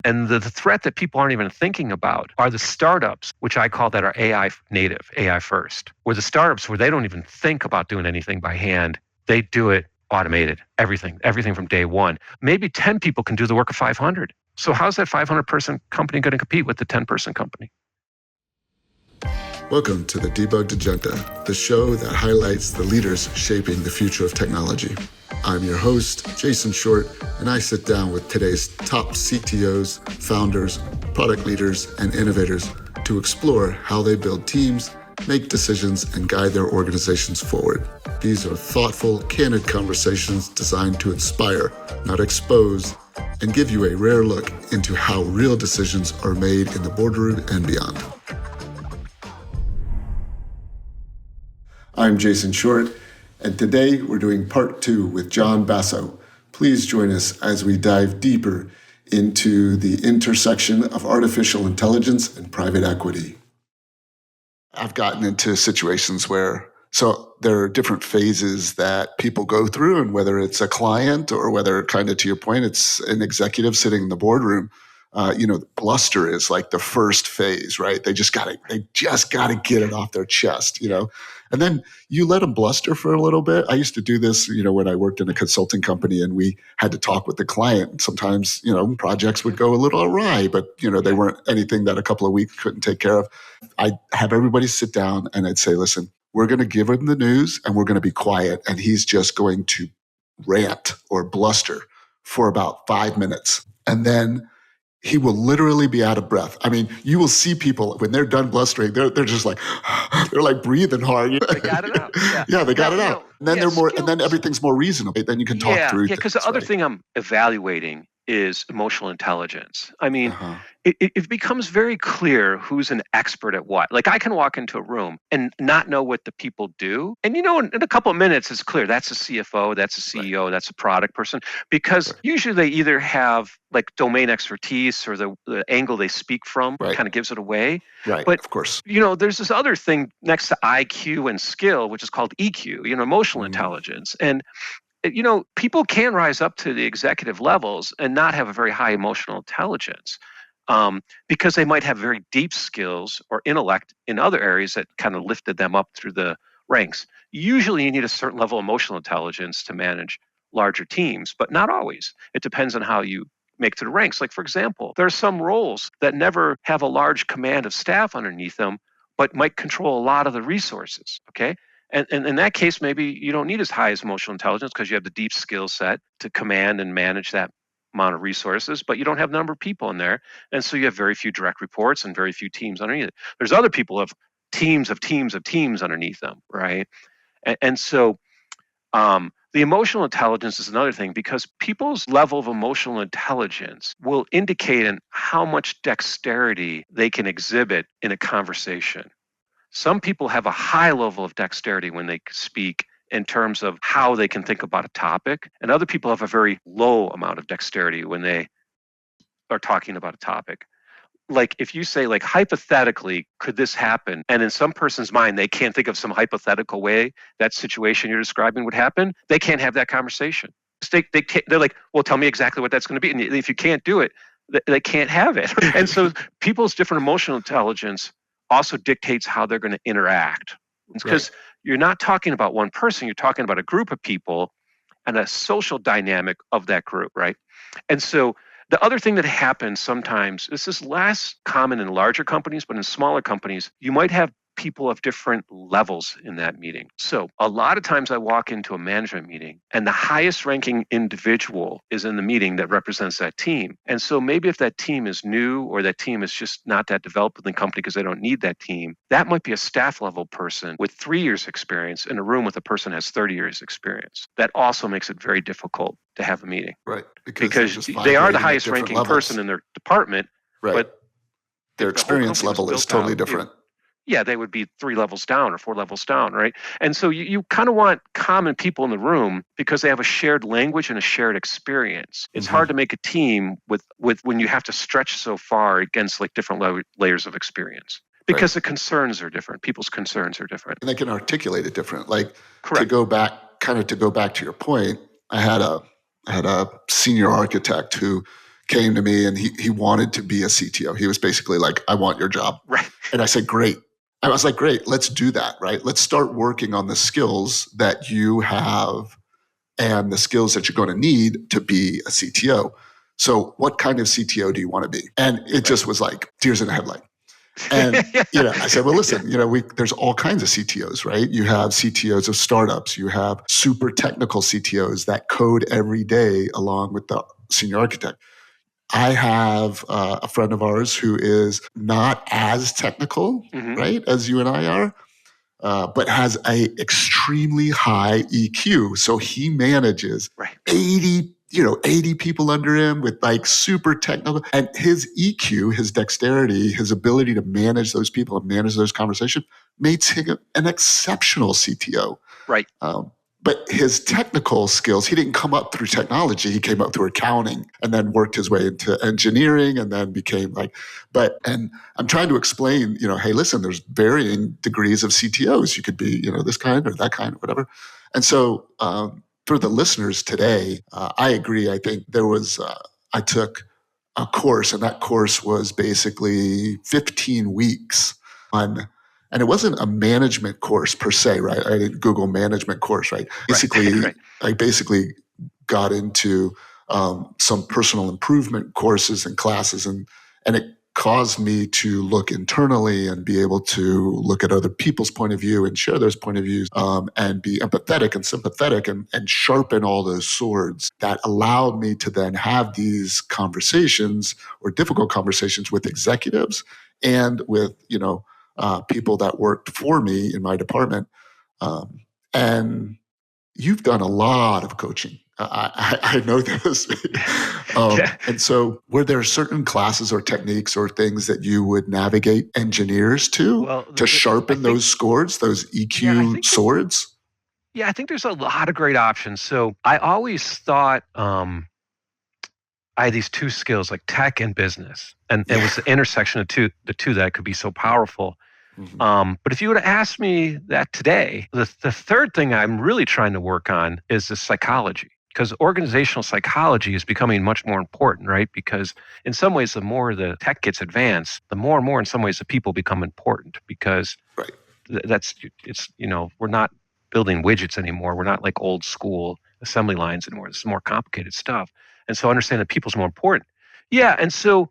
And the threat that people aren't even thinking about are the startups, which I call that are AI native, AI first, where the startups where they don't even think about doing anything by hand. They do it automated, everything from day one. Maybe 10 people can do the work of 500. So how's that 500-person company going to compete with the 10-person company? Welcome to the Debugged Agenda, the show that highlights the leaders shaping the future of technology. I'm your host, Jason Short, and I sit down with today's top CTOs, founders, product leaders, and innovators to explore how they build teams, make decisions, and guide their organizations forward. These are thoughtful, candid conversations designed to inspire, not expose, and give you a rare look into how real decisions are made in the boardroom and beyond. I'm Jason Short, and today we're doing part 2 with John Basso. Please join us as we dive deeper into the intersection of artificial intelligence and private equity. I've gotten into situations where, so there are different phases that people go through, and whether it's a client or whether, kind of to your point, it's an executive sitting in the boardroom, bluster is like the first phase, right? They just gotta get it off their chest, and then you let them bluster for a little bit. I used to do this, when I worked in a consulting company and we had to talk with the client. Sometimes, projects would go a little awry, but, they weren't anything that a couple of weeks couldn't take care of. I'd have everybody sit down and I'd say, listen, we're going to give him the news and we're going to be quiet. And he's just going to rant or bluster for about 5 minutes. And then he will literally be out of breath. I mean, you will see people when they're done blustering, they're just like, they're like breathing hard. They got it out. Yeah, they got it out. And then they're more, and then everything's more reasonable. Then you can talk through. Yeah, because the other thing I'm evaluating is emotional intelligence. I mean, it becomes very clear who's an expert at what. Like I can walk into a room and not know what the people do. And in a couple of minutes, it's clear that's a CFO, that's a CEO, that's a product person. Because usually they either have like domain expertise or the angle they speak from kind of gives it away. Right, but, of course. There's this other thing next to IQ and skill, which is called EQ, emotional intelligence. And people can rise up to the executive levels and not have a very high emotional intelligence because they might have very deep skills or intellect in other areas that kind of lifted them up through the ranks. Usually you need a certain level of emotional intelligence to manage larger teams, but not always. It depends on how you make to the ranks. Like, for example, there are some roles that never have a large command of staff underneath them, but might control a lot of the resources, okay? And in that case, maybe you don't need as high as emotional intelligence because you have the deep skill set to command and manage that amount of resources, but you don't have a number of people in there. And so you have very few direct reports and very few teams underneath it. There's other people who have teams of teams of teams underneath them, right? And so the emotional intelligence is another thing because people's level of emotional intelligence will indicate in how much dexterity they can exhibit in a conversation. Some people have a high level of dexterity when they speak in terms of how they can think about a topic, and other people have a very low amount of dexterity when they are talking about a topic. Like if you say, like, hypothetically, could this happen? And in some person's mind, they can't think of some hypothetical way that situation you're describing would happen. They can't have that conversation. They're like, well, tell me exactly what that's going to be. And if you can't do it, they can't have it. And so people's different emotional intelligence also dictates how they're going to interact. Because you're not talking about one person, you're talking about a group of people and a social dynamic of that group, right? And so the other thing that happens sometimes, this is less common in larger companies, but in smaller companies, you might have people of different levels in that meeting. So a lot of times I walk into a management meeting and the highest ranking individual is in the meeting that represents that team. And so maybe if that team is new or that team is just not that developed within the company because they don't need that team, that might be a staff level person with 3 years experience in a room with a person who has 30 years experience. That also makes it very difficult to have a meeting. Right. Because they are the highest ranking person in their department, but their experience level is totally different. Yeah, they would be 3 levels down or 4 levels down, right? And so you kind of want common people in the room because they have a shared language and a shared experience. It's hard to make a team with when you have to stretch so far against like different layers of experience because the concerns are different. People's concerns are different. And they can articulate it different. Like to go back to your point, I had a senior architect who came to me and he wanted to be a CTO. He was basically like, I want your job. Right. And I said, great. I was like, great, let's do that, right? Let's start working on the skills that you have and the skills that you're going to need to be a CTO. So what kind of CTO do you want to be? And it just was like deers in a headlight. And I said, well, listen, there's all kinds of CTOs, right? You have CTOs of startups. You have super technical CTOs that code every day along with the senior architect. I have a friend of ours who is not as technical, right, as you and I are, but has a extremely high EQ. So he manages 80 people under him with like super technical, and his EQ, his dexterity, his ability to manage those people and manage those conversations makes him an exceptional CTO. Right. But his technical skills, he didn't come up through technology. He came up through accounting and then worked his way into engineering and then became and I'm trying to explain, hey, listen, there's varying degrees of CTOs. You could be, this kind or that kind or whatever. And so for the listeners today, I agree. I think I took a course, and that course was basically 15 weeks and it wasn't a management course per se, right? I didn't Google management course, right? Basically, I basically got into some personal improvement courses and classes, and it caused me to look internally and be able to look at other people's point of view and share those point of views and be empathetic and sympathetic and sharpen all those swords that allowed me to then have these conversations or difficult conversations with executives and with, people that worked for me in my department. And you've done a lot of coaching. I know this. And so were there certain classes or techniques or things that you would navigate engineers to sharpen those swords, those EQ swords? I think there's a lot of great options. So I always thought I had these two skills, like tech and business. And it was the intersection of the two that could be so powerful. But if you would have asked me that today, the third thing I'm really trying to work on is the psychology, because organizational psychology is becoming much more important, right? Because in some ways, the more the tech gets advanced, the more and more in some ways the people become important, because we're not building widgets anymore. We're not like old school assembly lines anymore. It's more complicated stuff. And so understanding that people's more important. Yeah. And so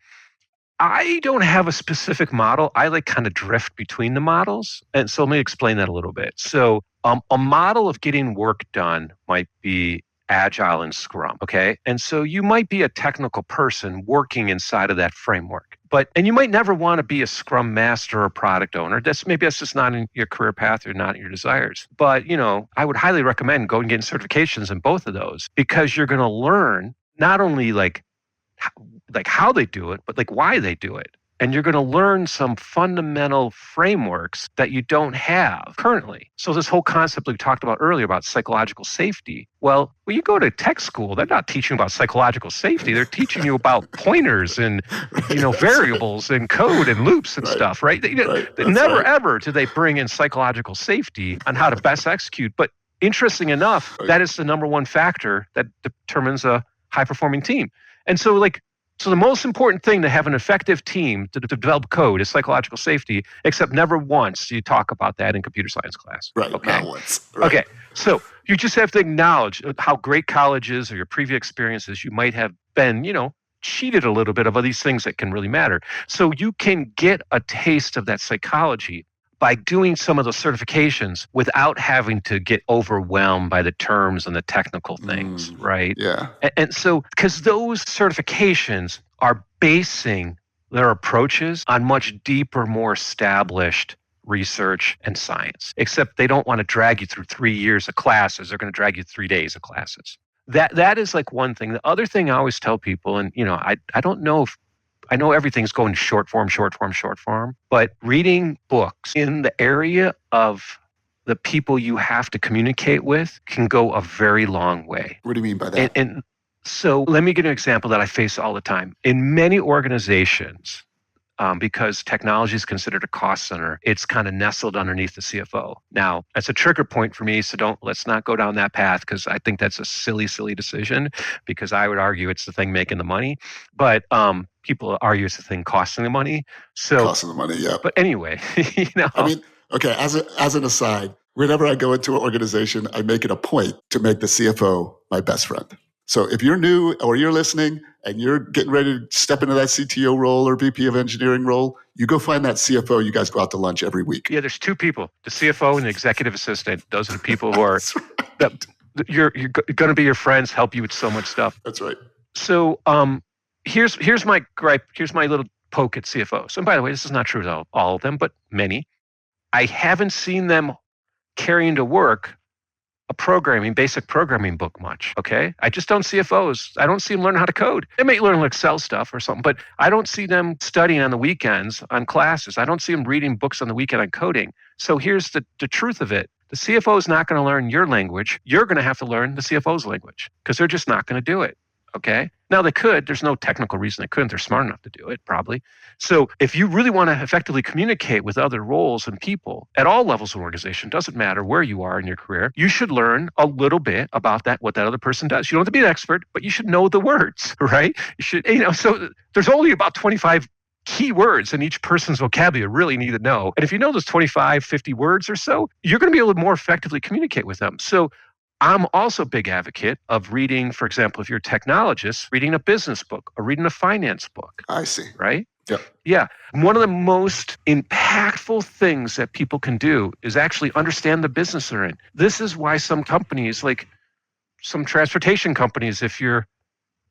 I don't have a specific model. I kind of drift between the models. And so let me explain that a little bit. So a model of getting work done might be Agile and Scrum, okay? And so you might be a technical person working inside of that framework. And you might never want to be a Scrum master or product owner. That's just not in your career path or not in your desires. But, I would highly recommend going and getting certifications in both of those, because you're going to learn not only how they do it, but why they do it. And you're going to learn some fundamental frameworks that you don't have currently. So this whole concept we talked about earlier about psychological safety. Well, when you go to tech school, they're not teaching you about psychological safety. They're teaching you about pointers and, variables and code and loops and stuff, right? Never ever do they bring in psychological safety on how to best execute. But interesting enough, that is the number one factor that determines a high-performing team. And so So the most important thing to have an effective team to develop code is psychological safety, except never once do you talk about that in computer science class. Right, okay? Not once. Right. Okay, so you just have to acknowledge how great college is or your previous experiences. You might have been, cheated a little bit of these things that can really matter. So you can get a taste of that psychology by doing some of those certifications without having to get overwhelmed by the terms and the technical things, right? Yeah. And so, because those certifications are basing their approaches on much deeper, more established research and science, except they don't want to drag you through 3 years of classes. They're going to drag you 3 days of classes. That is one thing. The other thing I always tell people, and I don't know if I know everything's going short form, but reading books in the area of the people you have to communicate with can go a very long way. What do you mean by that? And so let me give you an example that I face all the time. In many organizations, because technology is considered a cost center. It's kind of nestled underneath the CFO. Now, that's a trigger point for me, so let's not go down that path because I think that's a silly decision because I would argue it's the thing making the money. But people argue it's the thing costing the money. So, costing the money, yeah. But anyway, I mean, okay, as an aside, whenever I go into an organization, I make it a point to make the CFO my best friend. So if you're new or you're listening and you're getting ready to step into that CTO role or VP of engineering role, you go find that CFO. You guys go out to lunch every week. Yeah, there's two people, the CFO and the executive assistant. Those are the people who are right. that you're going to be your friends, help you with so much stuff. That's right. So here's my gripe. Here's my little poke at CFOs. And by the way, this is not true to all of them, but many. I haven't seen them carry into work a basic programming book much, okay? I just don't see CFOs. I don't see them learning how to code. They may learn Excel stuff or something, but I don't see them studying on the weekends on classes. I don't see them reading books on the weekend on coding. So here's the truth of it. The CFO is not going to learn your language. You're going to have to learn the CFO's language because they're just not going to do it, okay? Now they could. There's no technical reason they couldn't. They're smart enough to do it, probably. So if you really want to effectively communicate with other roles and people at all levels of organization, doesn't matter where you are in your career, you should learn a little bit about what that other person does. You don't have to be an expert, but you should know the words, right? You should, so there's only about 25 key words in each person's vocabulary you really need to know. And if you know those 25, 50 words or so, you're going to be able to more effectively communicate with them. So I'm also a big advocate of reading, for example, if you're a technologist, reading a business book or reading a finance book. I see. Right? Yep. Yeah. One of the most impactful things that people can do is actually understand the business they're in. This is why some companies, like some transportation companies, if you're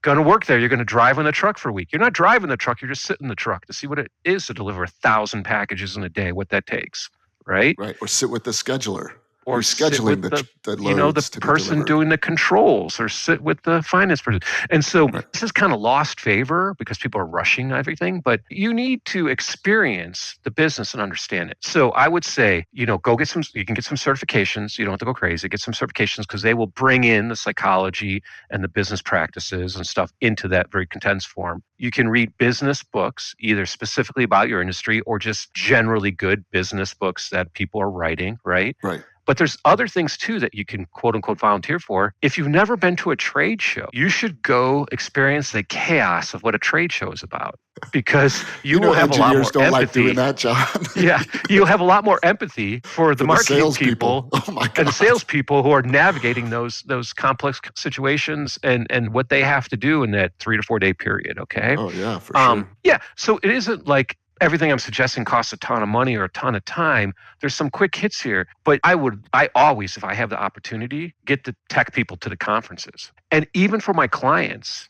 going to work there, you're going to drive in the truck for a week. You're not driving the truck, you're just sitting in the truck to see what it is to deliver 1,000 packages in a day, what that takes. Right? Right. Or sit with the scheduler. Or scheduling the loads the person doing the controls, or sit with the finance person. And so This is kind of lost favor because people are rushing everything, but you need to experience the business and understand it. So I would say, you can get some certifications. You don't have to go crazy. Get some certifications because they will bring in the psychology and the business practices and stuff into that very condensed form. You can read business books, either specifically about your industry or just generally good business books that people are writing, right? Right. But there's other things too that you can quote unquote volunteer for. If you've never been to a trade show, you should go experience the chaos of what a trade show is about, because you will have a lot more empathy. Don't like doing that, John. Yeah, you'll have a lot more empathy for the marketing people and the salespeople who are navigating those complex situations and what they have to do in that 3 to 4 day period. Okay. Oh yeah, for sure. Yeah, so it isn't like everything I'm suggesting costs a ton of money or a ton of time. There's some quick hits here, but I always, if I have the opportunity, get the tech people to the conferences. And even for my clients,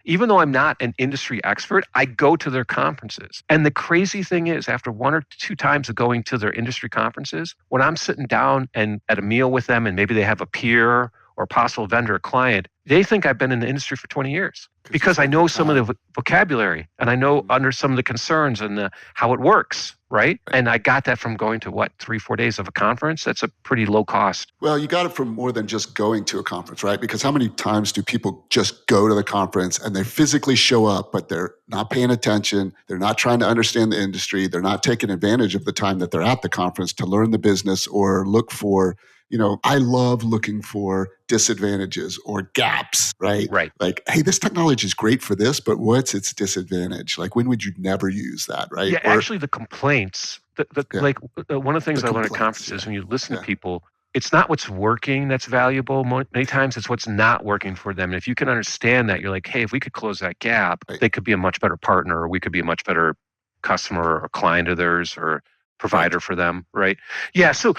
even though I'm not an industry expert, I go to their conferences. And the crazy thing is, after 1 or 2 times of going to their industry conferences, when I'm sitting down and at a meal with them and maybe they have a peer or possible vendor or client, they think I've been in the industry for 20 years because I know some of the vocabulary and I know under some of the concerns and how it works, right? And I got that from going to 3, 4 days of a conference. That's a pretty low cost. Well, you got it from more than just going to a conference, right? Because how many times do people just go to the conference and they physically show up, but they're not paying attention. They're not trying to understand the industry. They're not taking advantage of the time that they're at the conference to learn the business or look for, I love looking for disadvantages or gaps, right? Right. Like, hey, this technology is great for this, but what's its disadvantage? Like, when would you never use that, right? Yeah, actually the complaints, like one of the things I learned at conferences, when you listen to people, it's not what's working that's valuable. Many times it's what's not working for them. And if you can understand that, you're like, hey, if we could close that gap, they could be a much better partner, or we could be a much better customer or client of theirs or provider for them, right? Yeah, so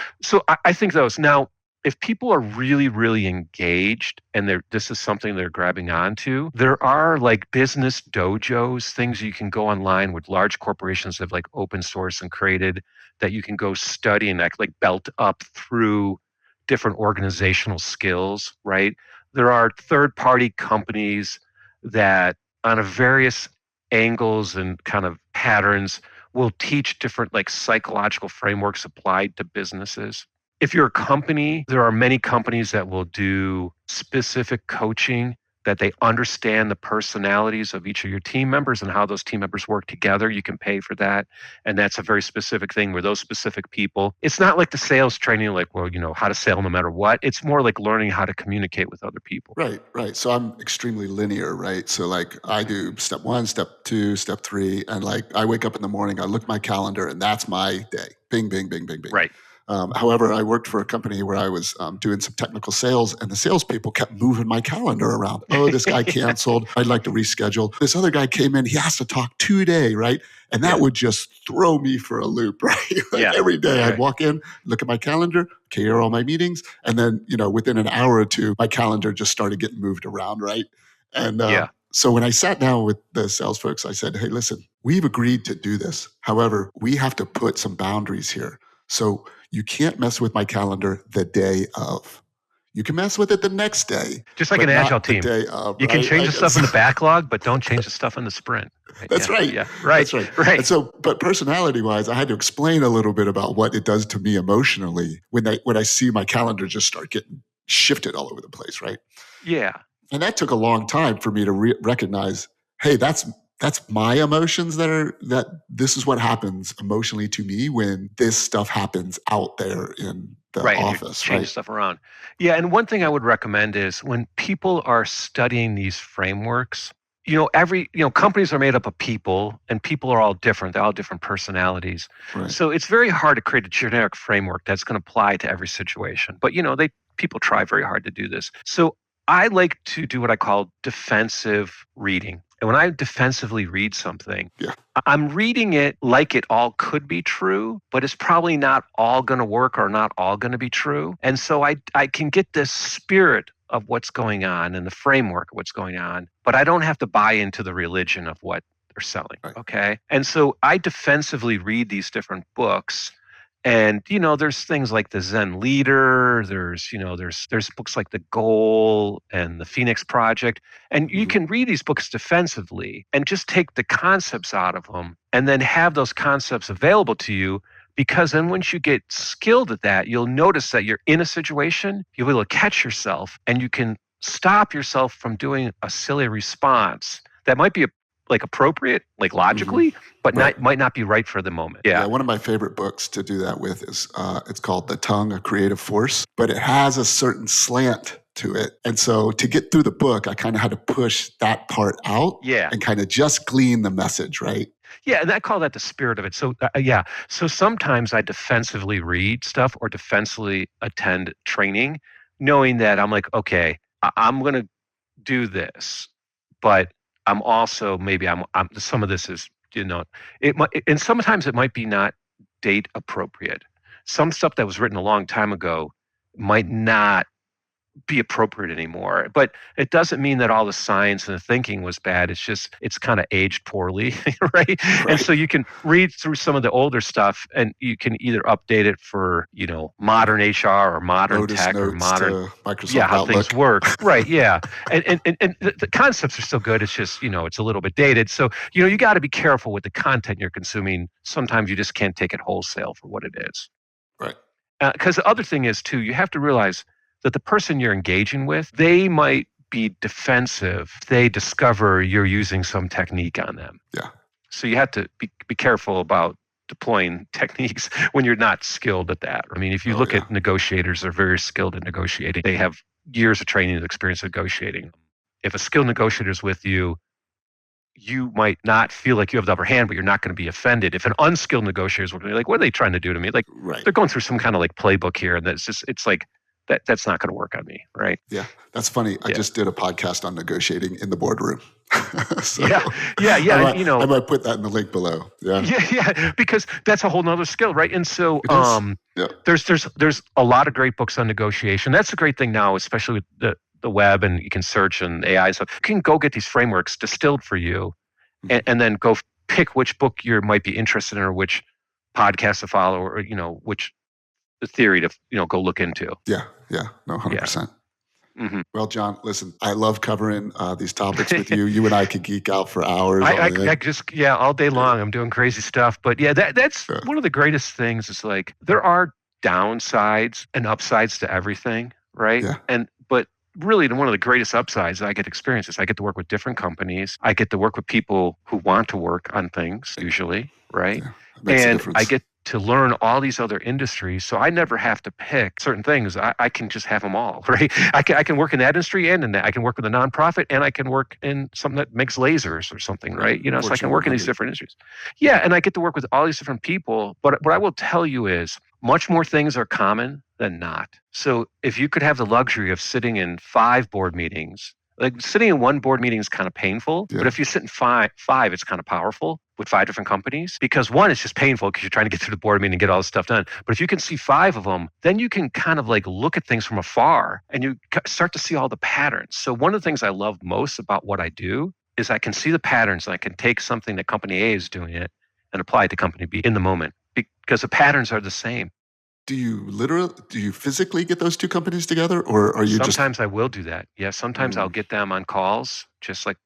I think those. Now, if people are really, really engaged and this is something they're grabbing onto, there are like business dojos, things you can go online with large corporations that have like open source and created that you can go study and like belt up through different organizational skills, right? There are third-party companies that on a various angles and kind of patterns will teach different like psychological frameworks applied to businesses. If you're a company, there are many companies that will do specific coaching that they understand the personalities of each of your team members and how those team members work together. You can pay for that. And that's a very specific thing where those specific people, it's not like the sales training, like, well, how to sell no matter what. It's more like learning how to communicate with other people. Right. So I'm extremely linear, right? So like I do step 1, step 2, step 3. And like I wake up in the morning, I look at my calendar and that's my day. Bing, bing, bing, bing, bing. Right. However, I worked for a company where I was doing some technical sales, and the salespeople kept moving my calendar around. Oh, this guy canceled. I'd like to reschedule. This other guy came in. He has to talk today, right? And that would just throw me for a loop, right? Every day I'd walk in, look at my calendar, okay, here are all my meetings. And then, within an hour or two, my calendar just started getting moved around, right? And so when I sat down with the sales folks, I said, hey, listen, we've agreed to do this. However, we have to put some boundaries here. So you can't mess with my calendar the day of. You can mess with it the next day. Just like an agile team. You can change the stuff in the backlog, but don't change the stuff in the sprint. Right? That's right. Yeah. Right. That's right. And so, but personality-wise, I had to explain a little bit about what it does to me emotionally when I see my calendar just start getting shifted all over the place, right? Yeah. And that took a long time for me to recognize, hey, that's my emotions that this is what happens emotionally to me when this stuff happens out there in the office. Change stuff around. Yeah. And one thing I would recommend is when people are studying these frameworks, companies are made up of people and people are all different. They're all different personalities. Right. So it's very hard to create a generic framework that's going to apply to every situation. But, people try very hard to do this. So I like to do what I call defensive reading. And when I defensively read something, I'm reading it like it all could be true, but it's probably not all going to work or not all going to be true. And so I can get this spirit of what's going on and the framework of what's going on, but I don't have to buy into the religion of what they're selling. Right. Okay. And so I defensively read these different books. And, there's things like the Zen Leader, there's books like The Goal and the Phoenix Project. And you can read these books defensively and just take the concepts out of them and then have those concepts available to you, because then once you get skilled at that, you'll notice that you're in a situation, you'll be able to catch yourself and you can stop yourself from doing a silly response that might be appropriate, logically, but might not be right for the moment. Yeah. One of my favorite books to do that with is it's called The Tongue, A Creative Force, but it has a certain slant to it. And so to get through the book, I kind of had to push that part out and kind of just glean the message, right? Yeah, and I call that the spirit of it. So, So sometimes I defensively read stuff or defensively attend training, knowing that I'm like, okay, I'm going to do this, but I'm also I'm some of this is it might, and sometimes it might be not date appropriate. Some stuff that was written a long time ago might not be appropriate anymore, but it doesn't mean that all the science and the thinking was bad. It's just it's kind of aged poorly, right? And so you can read through some of the older stuff and you can either update it for modern HR or modern Lotus tech or modern Microsoft how Outlook. Things work, right? Yeah, and the concepts are still good. It's just it's a little bit dated. So you got to be careful with the content you're consuming. Sometimes you just can't take it wholesale for what it is, right? Because the other thing is too, you have to realize that the person you're engaging with, they might be defensive. They discover you're using some technique on them. Yeah. So you have to be careful about deploying techniques when you're not skilled at that. I mean, if you look at negotiators, they're very skilled at negotiating. They have years of training and experience negotiating. If a skilled negotiator is with you, you might not feel like you have the upper hand, but you're not going to be offended. If an unskilled negotiator is working, like, what are they trying to do to me? Like, they're going through some kind of playbook here, and it's like, that's not going to work on me, right? Yeah, that's funny. I just did a podcast on negotiating in the boardroom. So I might put that in the link below. Yeah, because that's a whole nother skill, right? And so there's a lot of great books on negotiation. That's the great thing now, especially with the web, and you can search and AI stuff. You can go get these frameworks distilled for you, and then go pick which book you might be interested in, or which podcast to follow, or which the theory to go look into. Yeah, no, 100%. Mm-hmm. Well, John, listen, I love covering these topics with you. You and I could geek out for hours. I just all day long. I'm doing crazy stuff, but that's one of the greatest things. Is like there are downsides and upsides to everything, right? Yeah. But really one of the greatest upsides I get to experience is I get to work with different companies. I get to work with people who want to work on things usually, right? Yeah, it makes a And I difference. get to learn all these other industries. So I never have to pick certain things. I can just have them all, right? I can work in that industry and in that. I can work with a nonprofit and I can work in something that makes lasers or something, right? You know, so I can Fortune work in these 100. different industries. Yeah, and I get to work with all these different people. But what I will tell you is much more things are common than not. So if you could have the luxury of sitting in 5 board meetings, like sitting in one board meeting is kind of painful, Yeah. but if you sit in five, it's kind of powerful with 5 different companies because one, it's just painful because you're trying to get through the board meeting and get all this stuff done. But if you can see 5 of them, then you can kind of like look at things from afar and you start to see all the patterns. So one of the things I love most about what I do is I can see the patterns and I can take something that company A is doing it and apply it to company B in the moment because the patterns are the same. Do you physically get those two companies together, or are you just? Sometimes I will do that. Yeah, sometimes I'll get them on calls, just like,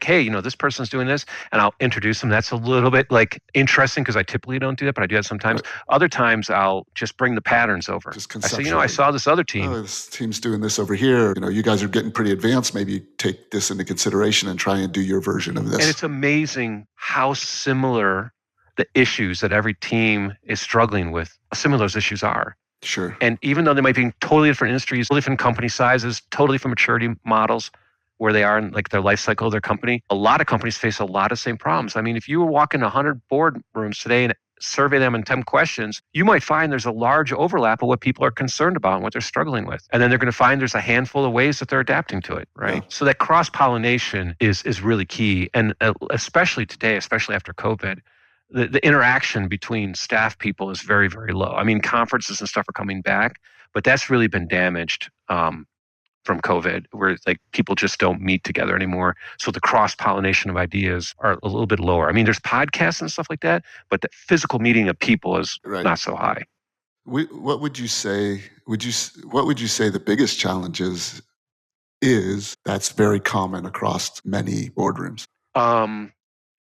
hey, you know, this person's doing this, and I'll introduce them. That's a little bit like interesting because I typically don't do that, but I do that sometimes. Right. Other times I'll just bring the patterns over. Just I say, you know, I saw this other team. Oh, this team's doing this over here. You know, you guys are getting pretty advanced. Maybe take this into consideration and try and do your version of this. And it's amazing how similar the issues that every team is struggling with, how similar those issues are. Sure. And even though they might be in totally different industries, totally different company sizes, totally different maturity models, where they are in like their life cycle of their company, a lot of companies face a lot of same problems. I mean, if you were walking 100 boardrooms today and survey them in 10 questions, you might find there's a large overlap of what people are concerned about and what they're struggling with. And then they're going to find there's a handful of ways that they're adapting to it, right? Yeah. So that cross-pollination is really key. And especially today, especially after COVID, the interaction between staff people is very, very low. I mean, conferences and stuff are coming back, but that's really been damaged from COVID, where like people just don't meet together anymore. So the cross-pollination of ideas are a little bit lower. I mean, there's podcasts and stuff like that, but the physical meeting of people is not so high. What would you say? What would you say the biggest challenge is that's very common across many boardrooms?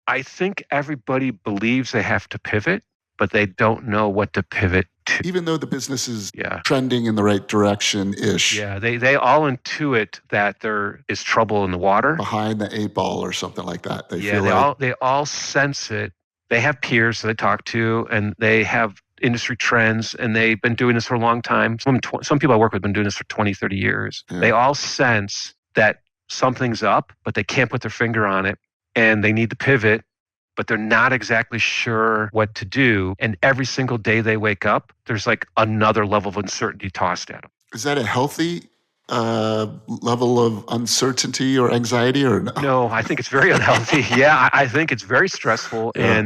I think everybody believes they have to pivot, but they don't know what to pivot to. Even though the business is trending in the right direction-ish. Yeah, they all intuit that there is trouble in the water. Behind the 8 ball or something like that. They all sense it. They have peers that they talk to, and they have industry trends, and they've been doing this for a long time. Some people I work with have been doing this for 20, 30 years. Yeah. They all sense that something's up, but they can't put their finger on it. And they need to pivot, but they're not exactly sure what to do. And every single day they wake up, there's like another level of uncertainty tossed at them. Is that a healthy level of uncertainty or anxiety, or no? No, I think it's very unhealthy. Yeah, I think it's very stressful. Yeah.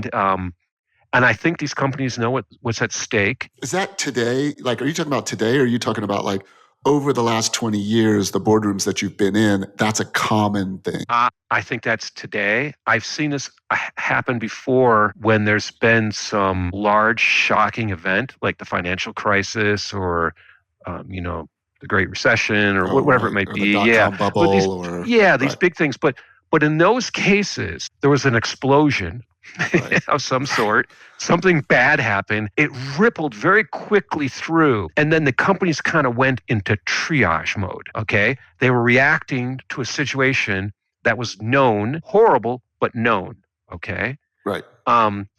And I think these companies know what's at stake. Is that today? Like, are you talking about today, or are you talking about like over the last 20 years, the boardrooms that you've been in, that's a common thing? I think that's today. I've seen this happen before when there's been some large shocking event like the financial crisis or, the Great Recession or whatever it might be. The bubble these big things. But in those cases, there was an explosion of some sort. Something bad happened. It rippled very quickly through. And then the companies kind of went into triage mode, okay? They were reacting to a situation that was known, horrible, but known, okay? Right.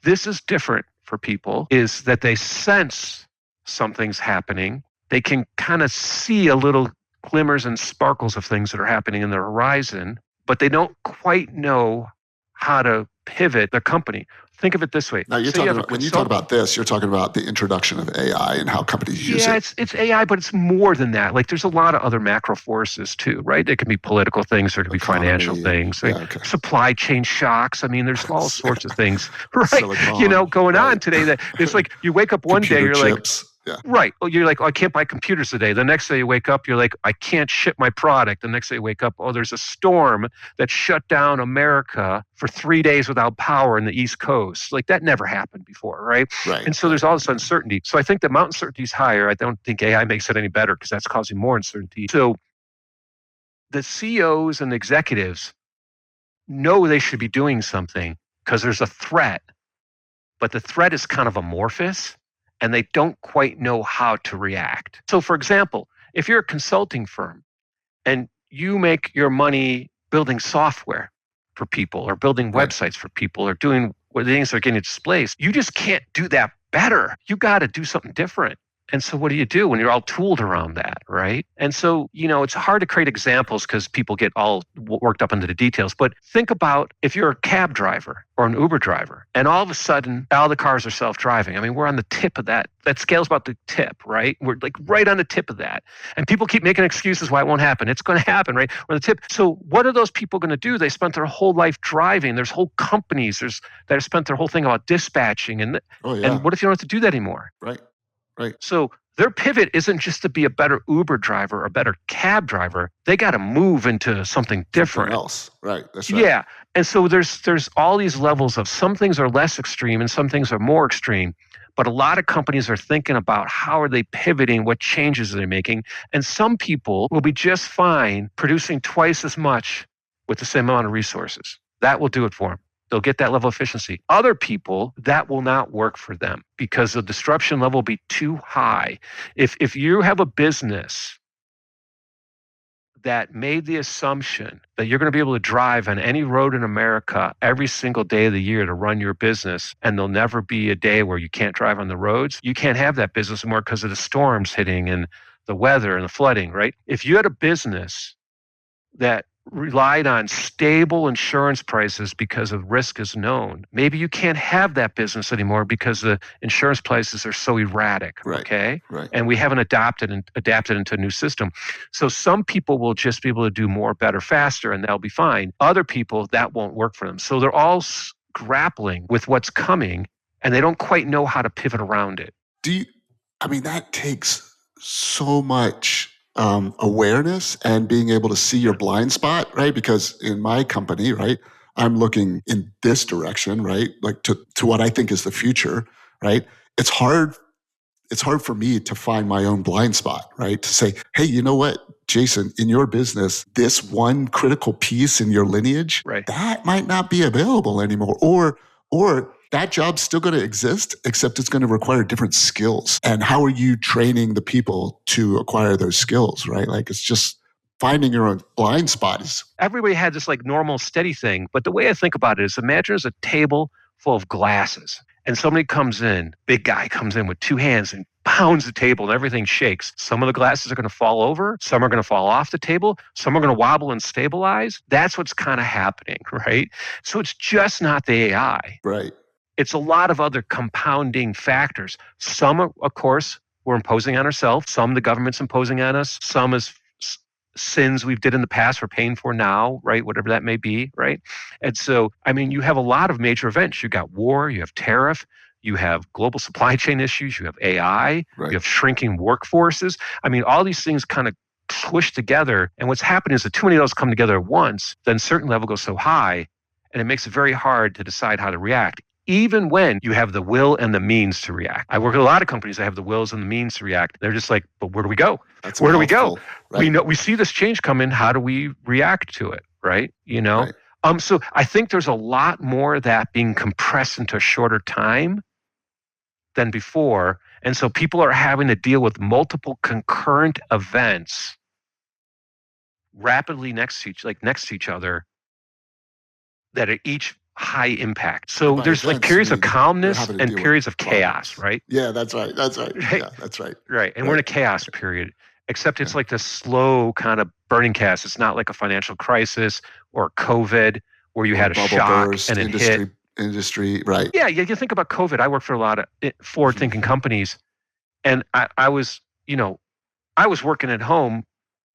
This is different for people, is that they sense something's happening. They can kind of see a little glimmers and sparkles of things that are happening in the horizon, but they don't quite know how to pivot their company. Think of it this way. Now, when you talk about this, you're talking about the introduction of AI and how companies use it. Yeah, it's AI, but it's more than that. Like, there's a lot of other macro forces too, right? There can be political things, there can be financial things, supply chain shocks. I mean, there's all sorts of things, right? Silicon, going on today. That it's like you wake up one day, you're chips. Like, right. Well, you're like, I can't buy computers today. The next day you wake up, you're like, I can't ship my product. The next day you wake up, there's a storm that shut down America for 3 days without power in the East Coast. Like, that never happened before, right? And so there's all this uncertainty. So I think the amount of uncertainty is higher. I don't think AI makes it any better because that's causing more uncertainty. So the CEOs and executives know they should be doing something because there's a threat, but the threat is kind of amorphous. And they don't quite know how to react. So, for example, if you're a consulting firm and you make your money building software for people or building Right. websites for people or doing what things that are getting displaced. You just can't do that better. You got to do something different. And so what do you do when you're all tooled around that, right? And so, it's hard to create examples because people get all worked up into the details. But think about if you're a cab driver or an Uber driver, and all of a sudden, all the cars are self-driving. I mean, we're on the tip of that. That scale's about the tip, right? We're like right on the tip of that. And people keep making excuses why it won't happen. It's going to happen, right? We're on the tip. So what are those people going to do? They spent their whole life driving. There's whole companies that have spent their whole thing about dispatching. And what if you don't have to do that anymore? Right. So their pivot isn't just to be a better Uber driver or a better cab driver. They got to move into something different. Something else. Right. That's right. Yeah. And so there's all these levels of some things are less extreme and some things are more extreme. But a lot of companies are thinking about how are they pivoting, what changes are they making. And some people will be just fine producing twice as much with the same amount of resources. That will do it for them. They'll get that level of efficiency. Other people, that will not work for them because the disruption level will be too high. If you have a business that made the assumption that you're going to be able to drive on any road in America every single day of the year to run your business, and there'll never be a day where you can't drive on the roads, you can't have that business anymore because of the storms hitting and the weather and the flooding, right? If you had a business that relied on stable insurance prices because of risk is known, maybe you can't have that business anymore because the insurance prices are so erratic, okay? Right. And we haven't adapted into a new system. So some people will just be able to do more, better, faster, and they'll be fine. Other people, that won't work for them. So they're all grappling with what's coming, and they don't quite know how to pivot around it. That takes so much awareness and being able to see your blind spot, right? Because in my company, right, I'm looking in this direction, right? Like to what I think is the future, right? It's hard for me to find my own blind spot, right? To say, hey, you know what, Jason, in your business, this one critical piece in your lineage, right, that might not be available anymore. Or that job's still going to exist, except it's going to require different skills. And how are you training the people to acquire those skills, right? Like it's just finding your own blind spots. Everybody had this like normal steady thing. But the way I think about it is imagine there's a table full of glasses and somebody comes in, big guy comes in with two hands and pounds the table and everything shakes. Some of the glasses are going to fall over. Some are going to fall off the table. Some are going to wobble and stabilize. That's what's kind of happening, right? So it's just not the AI. Right. It's a lot of other compounding factors. Some, of course, we're imposing on ourselves. Some the government's imposing on us. Some is sins we've did in the past we're paying for now, right? Whatever that may be, right? And so, you have a lot of major events. You got war, you have tariff, you have global supply chain issues, you have AI, right, you have shrinking workforces. All these things kind of push together. And what's happening is that too many of those come together at once, then certain level goes so high, and it makes it very hard to decide how to react, even when you have the will and the means to react. I work with a lot of companies that have the wills and the means to react. They're just like, but where do we go? Where do we go? Right. We see this change coming. How do we react to it? Right? Right. So I think there's a lot more of that being compressed into a shorter time than before. And so people are having to deal with multiple concurrent events rapidly next to each other that are each high impact. So there's like periods of calmness and periods of chaos, right? Yeah, that's right. Yeah, that's right. Right. And we're in a chaos period, except it's like this slow kind of burning chaos. It's not like a financial crisis or COVID where you had a shock and it hit. Industry, right. Yeah, you think about COVID. I work for a lot of forward-thinking companies, and I was working at home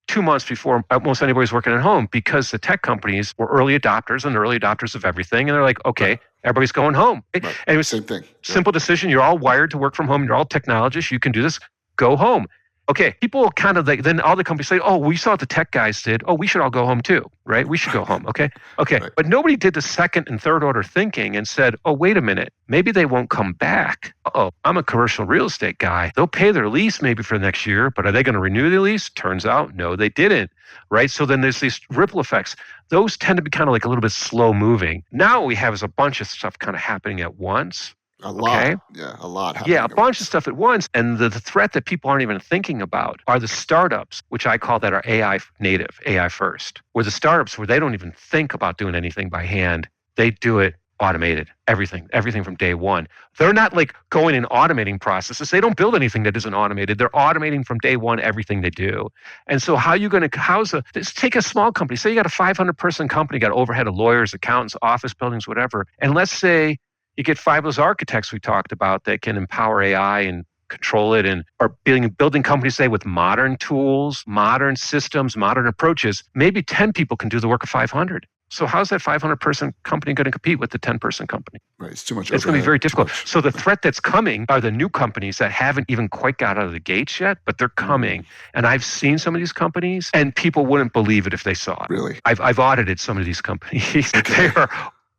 2 months before most anybody's working at home because the tech companies were early adopters and early adopters of everything. And they're like, okay, everybody's going home. Right. And it was same thing. Simple decision. You're all wired to work from home. You're all technologists. You can do this. Go home. Okay. People kind of then all the companies say, oh, we saw what the tech guys did. Oh, we should all go home too, right? We should go home. Okay. Right. But nobody did the second and third order thinking and said, oh, wait a minute. Maybe they won't come back. Oh, I'm a commercial real estate guy. They'll pay their lease maybe for the next year, but are they going to renew the lease? Turns out, no, they didn't. Right. So then there's these ripple effects. Those tend to be kind of like a little bit slow moving. Now what we have is a bunch of stuff kind of happening at once. A lot. Okay. Yeah, a lot happening. Yeah, a bunch of stuff at once. And the threat that people aren't even thinking about are the startups, which I call that are AI native, AI first, where the startups where they don't even think about doing anything by hand. They do it automated, everything from day one. They're not like going and automating processes. They don't build anything that isn't automated. They're automating from day one everything they do. And so let's take a small company. Say you got a 500 person company, got overhead of lawyers, accountants, office buildings, whatever. And let's say you get 5 of those architects we talked about that can empower AI and control it and are building companies today with modern tools, modern systems, modern approaches. Maybe 10 people can do the work of 500. So how's that 500 person company going to compete with the 10 person company? Right, it's too much. It's going to be very difficult. So the threat that's coming are the new companies that haven't even quite got out of the gates yet, but they're coming. And I've seen some of these companies and people wouldn't believe it if they saw it. Really? I've audited some of these companies. Okay. They are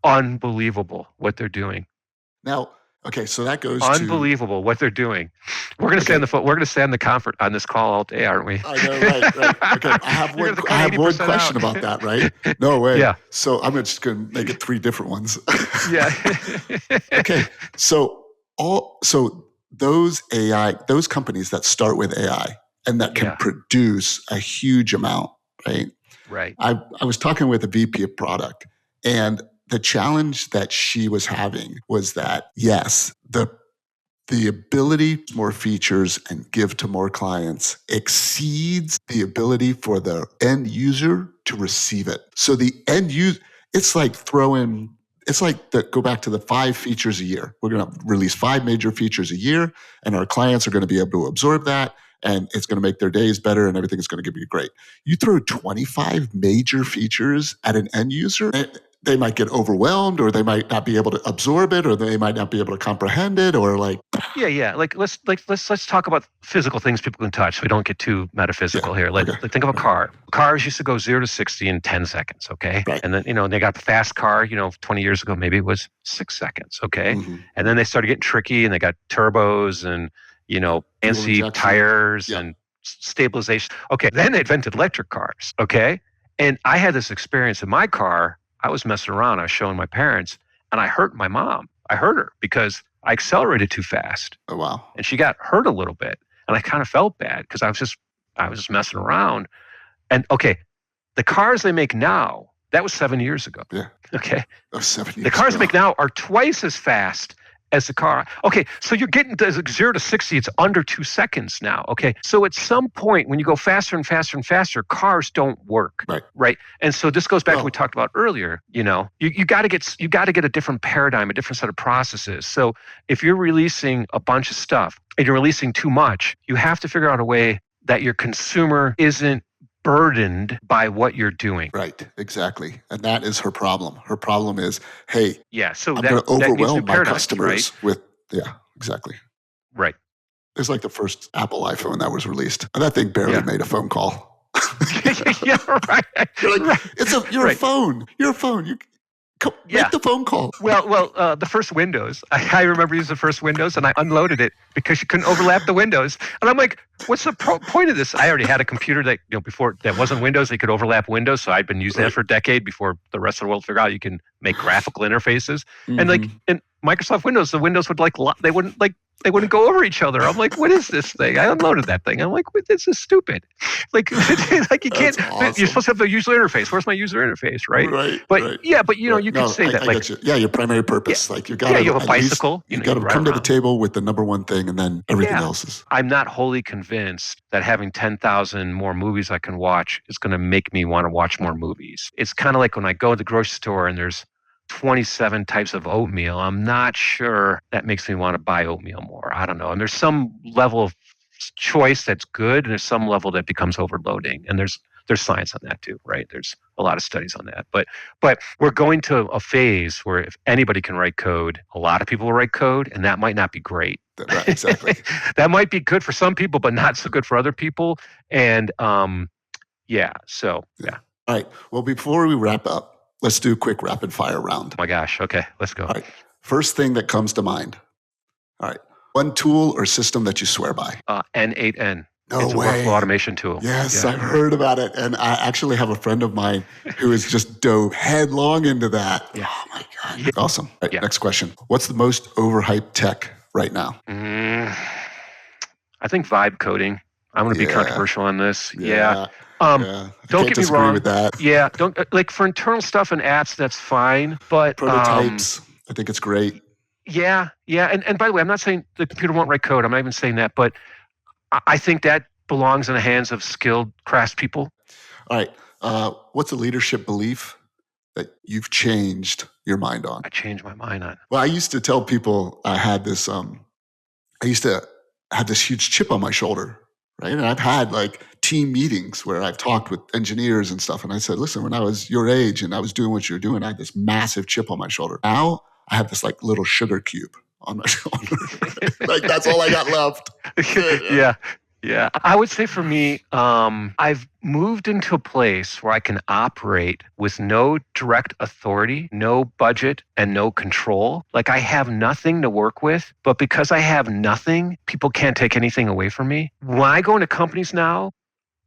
unbelievable what they're doing. Now, okay, so that goes unbelievable what they're doing. We're going to stay on the phone. We're going to stay on the conference on this call all day, aren't we? I know, right. Okay, I have one question about that, right? No way. Yeah. So I'm just going to make it 3 different ones. Yeah. Okay. So those companies that start with AI and that can produce a huge amount, right? Right. I was talking with a VP of product, and the challenge that she was having was that, yes, the ability more features and give to more clients exceeds the ability for the end user to receive it. So the end user, go back to the 5 features a year. We're going to release 5 major features a year, and our clients are going to be able to absorb that, and it's going to make their days better, and everything is going to be great. You throw 25 major features at an end user, they might get overwhelmed, or they might not be able to absorb it, or they might not be able to comprehend it, or like. Yeah. Let's talk about physical things people can touch. So we don't get too metaphysical here. Like think of a car. Cars used to go 0 to 60 in 10 seconds. Okay. Right. And then, they got the fast car, 20 years ago, maybe it was 6 seconds. Okay. Mm-hmm. And then they started getting tricky and they got turbos and, fancy tires and stabilization. Okay. Then they invented electric cars. Okay. And I had this experience in my car. I was messing around. I was showing my parents and I hurt my mom. I hurt her because I accelerated too fast. Oh, wow. And she got hurt a little bit. And I kind of felt bad because I was just messing around. And okay, the cars they make now, that was 7 years ago. Yeah. Okay. That was 7 years The cars ago. they make now are twice as fast as the car. Okay, so you're getting to 0 to 60, it's under 2 seconds now. Okay, so at some point when you go faster and faster and faster, cars don't work. Right. And so this goes back to what we talked about earlier. You got to get a different paradigm, a different set of processes. So if you're releasing a bunch of stuff and you're releasing too much, you have to figure out a way that your consumer isn't burdened by what you're doing. Right, exactly. And that is her problem. Her problem is, hey, so I'm going to overwhelm my paradigms, customers with, exactly. Right. It's like the first Apple iPhone that was released. And that thing barely made a phone call. Yeah, right. You're like, you're a phone. You're a phone. Make the phone call. Well, the first Windows. I remember using the first Windows, and I unloaded it because you couldn't overlap the windows. And I'm like, what's the point of this? I already had a computer that before that wasn't Windows. They could overlap Windows, so I'd been using that for a decade before the rest of the world figured out you can make graphical interfaces. Mm-hmm. And in Microsoft Windows, the windows would they wouldn't go over each other. I'm like, what is this thing? I unloaded that thing. I'm like, this is stupid. Like you can't. Awesome. You're supposed to have a user interface. Where's my user interface, right? But you can say that. I get you. Yeah, your primary purpose. Yeah, like you got. You have a bicycle. You got to come to the table with the number one thing, and then everything else is. I'm not wholly convinced that having 10,000 more movies I can watch is going to make me want to watch more movies. It's kind of like when I go to the grocery store and there's 27 types of oatmeal. I'm not sure that makes me want to buy oatmeal more. I don't know. And there's some level of choice that's good, and there's some level that becomes overloading. And there's science on that too, right? There's a lot of studies on that. But we're going to a phase where if anybody can write code, a lot of people will write code, and that might not be great. Right, exactly. That might be good for some people, but not so good for other people. And All right. Well, before we wrap up, let's do a quick rapid fire round. Oh my gosh. Okay, let's go. All right. First thing that comes to mind. All right. One tool or system that you swear by. N8N. No It's a way. workflow automation tool. Yes, I've heard about it. And I actually have a friend of mine who has just dove headlong into that. Yeah. Oh my God. Yeah. Awesome. Right, Yeah. Next question. What's the most overhyped tech right now? I think vibe coding. I'm going to be controversial on this. Yeah. Don't get me wrong. With that. Yeah. Don't like for internal stuff and apps. That's fine. But prototypes, I think it's great. Yeah. And by the way, I'm not saying the computer won't write code. I'm not even saying that. But I think that belongs in the hands of skilled craftspeople. All right. What's a leadership belief that you've changed your mind on? I changed my mind on. Well, I used to tell people I had this. I used to have this huge chip on my shoulder, right? And I've had like team meetings where I've talked with engineers and stuff, and I said, "Listen, when I was your age and I was doing what you're doing, I had this massive chip on my shoulder. Now I have this like little sugar cube on my shoulder. Like that's all I got left." Yeah. I would say for me, I've moved into a place where I can operate with no direct authority, no budget, and no control. Like I have nothing to work with, but because I have nothing, people can't take anything away from me. When I go into companies now,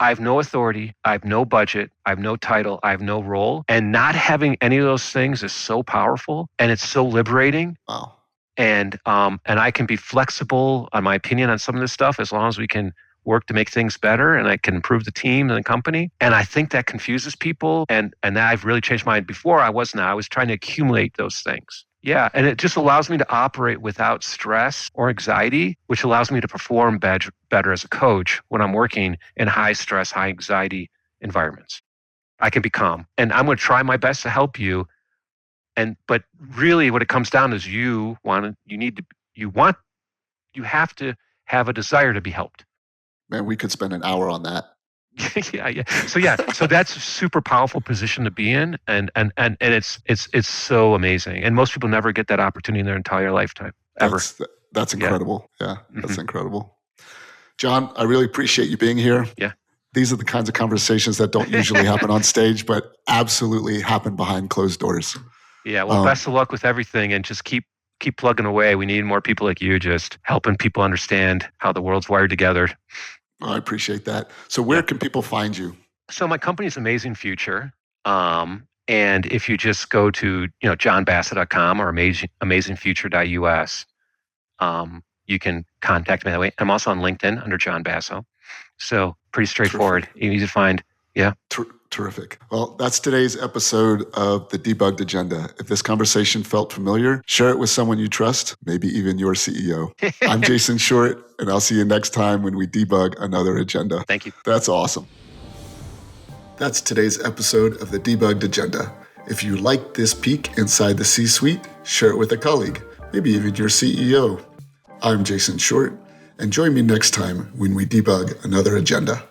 I have no authority, I have no budget, I have no title, I have no role. And not having any of those things is so powerful and it's so liberating. Wow. And I can be flexible on my opinion on some of this stuff as long as we can work to make things better and I can improve the team and the company. And I think that confuses people. And I've really changed my mind. Before I was trying to accumulate those things. Yeah. And it just allows me to operate without stress or anxiety, which allows me to perform better as a coach when I'm working in high stress, high anxiety environments. I can be calm. And I'm going to try my best to help you. But really what it comes down is you have to have a desire to be helped. Man, we could spend an hour on that. Yeah. So that's a super powerful position to be in. And it's so amazing. And most people never get that opportunity in their entire lifetime, ever. That's incredible. Yeah, that's incredible. John, I really appreciate you being here. Yeah. These are the kinds of conversations that don't usually happen on stage, but absolutely happen behind closed doors. Yeah, well, best of luck with everything and just keep plugging away. We need more people like you just helping people understand how the world's wired together. Oh, I appreciate that. So where can people find you? So my company is Amazing Future. And if you just go to johnbasso.com or amazingfuture.us, you can contact me that way. I'm also on LinkedIn under John Basso. So pretty straightforward, easy to find. Yeah. Terrific. Well, that's today's episode of the Debugged Agenda. If this conversation felt familiar, share it with someone you trust, maybe even your CEO. I'm Jason Short, and I'll see you next time when we debug another agenda. Thank you. That's awesome. That's today's episode of the Debugged Agenda. If you liked this peek inside the C-suite, share it with a colleague, maybe even your CEO. I'm Jason Short, and join me next time when we debug another agenda.